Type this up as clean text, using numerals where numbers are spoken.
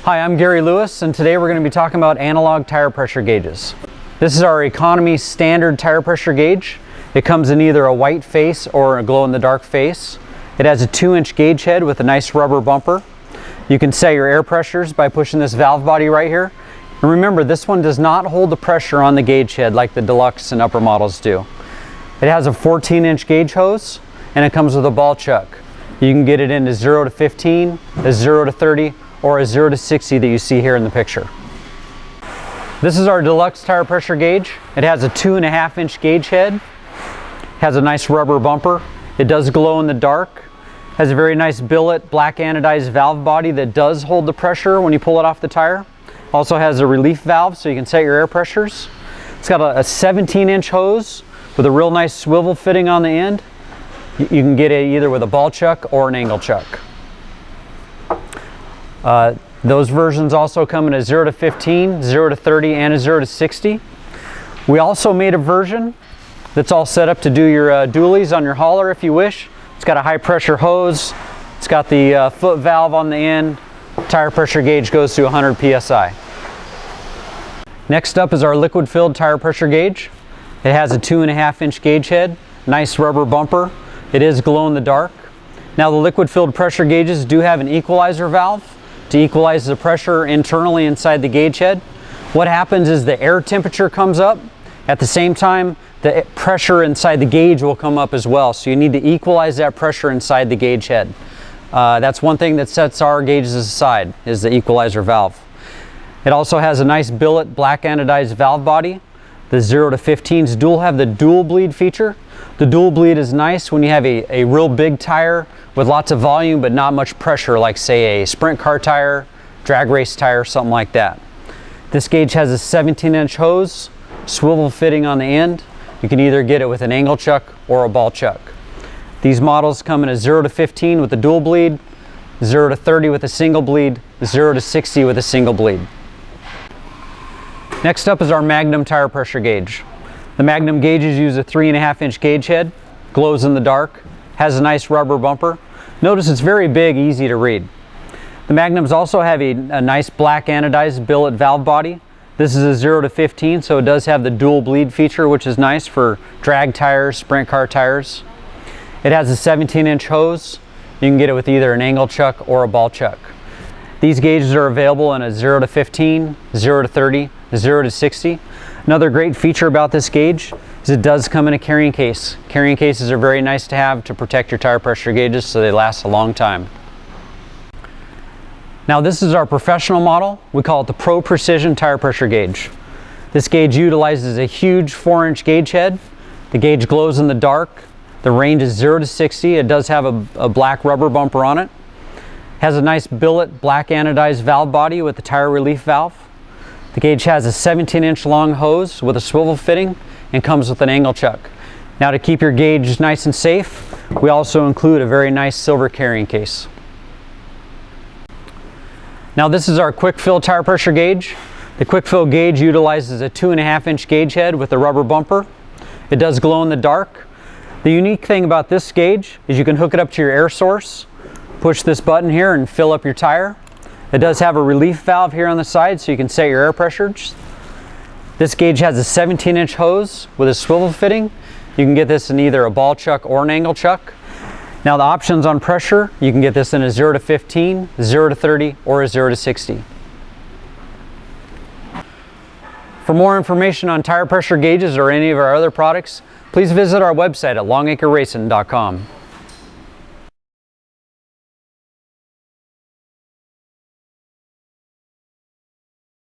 Hi, I'm Gary Lewis, and today we're going to be talking about analog tire pressure gauges. This is our economy standard tire pressure gauge. It comes in either a white face or a glow-in-the-dark face. It has a 2-inch gauge head with a nice rubber bumper. You can set your air pressures by pushing this valve body right here. And remember, this one does not hold the pressure on the gauge head like the Deluxe and upper models do. It has a 14-inch gauge hose, and it comes with a ball chuck. You can get it into 0 to 15, a 0 to 30, or a 0 to 60 that you see here in the picture. This is our Deluxe tire pressure gauge. It has a 2.5-inch gauge head, has a nice rubber bumper. It does glow in the dark, has a very nice billet black anodized valve body that does hold the pressure when you pull it off the tire. Also has a relief valve so you can set your air pressures. It's got a 17-inch hose with a real nice swivel fitting on the end. You can get it either with a ball chuck or an angle chuck. Those versions also come in a 0 to 15, 0 to 30, and a 0 to 60. We also made a version that's all set up to do your dualies on your hauler if you wish. It's got a high pressure hose. It's got the foot valve on the end. Tire pressure gauge goes to 100 psi. Next up is our liquid filled tire pressure gauge. It has a 2.5-inch gauge head, nice rubber bumper. It is glow in the dark. Now the liquid filled pressure gauges do have an equalizer valve to equalize the pressure internally inside the gauge head. What happens is the air temperature comes up. At the same time, the pressure inside the gauge will come up as well. So you need to equalize that pressure inside the gauge head. That's one thing that sets our gauges aside, is the equalizer valve. It also has a nice billet black anodized valve body. The 0 to 15s do have the dual bleed feature. The dual bleed is nice when you have a real big tire with lots of volume but not much pressure, like say a sprint car tire, drag race tire, something like that. This gauge has a 17-inch hose, swivel fitting on the end. You can either get it with an angle chuck or a ball chuck. These models come in a 0 to 15 with a dual bleed, 0 to 30 with a single bleed, 0 to 60 with a single bleed. Next up is our Magnum tire pressure gauge. The Magnum gauges use a 3.5-inch gauge head, glows in the dark, has a nice rubber bumper. Notice it's very big, easy to read. The Magnums also have a nice black anodized billet valve body. This is a 0 to 15, so it does have the dual bleed feature, which is nice for drag tires, sprint car tires. It has a 17-inch hose. You can get it with either an angle chuck or a ball chuck. These gauges are available in a 0 to 15, 0 to 30, 0 to 60. Another great feature about this gauge is it does come in a carrying case. Carrying cases are very nice to have to protect your tire pressure gauges so they last a long time. Now this is our professional model. We call it the Pro Precision tire pressure gauge. This gauge utilizes a huge 4-inch gauge head. The gauge glows in the dark. The range is 0 to 60. It does have a black rubber bumper on it. Has a nice billet black anodized valve body with the tire relief valve. The gauge has a 17-inch long hose with a swivel fitting and comes with an angle chuck. Now to keep your gauge nice and safe, we also include a very nice silver carrying case. Now this is our quick fill tire pressure gauge. The quick fill gauge utilizes a 2.5-inch gauge head with a rubber bumper. It does glow in the dark. The unique thing about this gauge is you can hook it up to your air source, push this button here and fill up your tire. It does have a relief valve here on the side so you can set your air pressures. This gauge has a 17-inch hose with a swivel fitting. You can get this in either a ball chuck or an angle chuck. Now the options on pressure, you can get this in a 0 to 15, 0 to 30, or a 0 to 60. For more information on tire pressure gauges or any of our other products, please visit our website at longacreracing.com.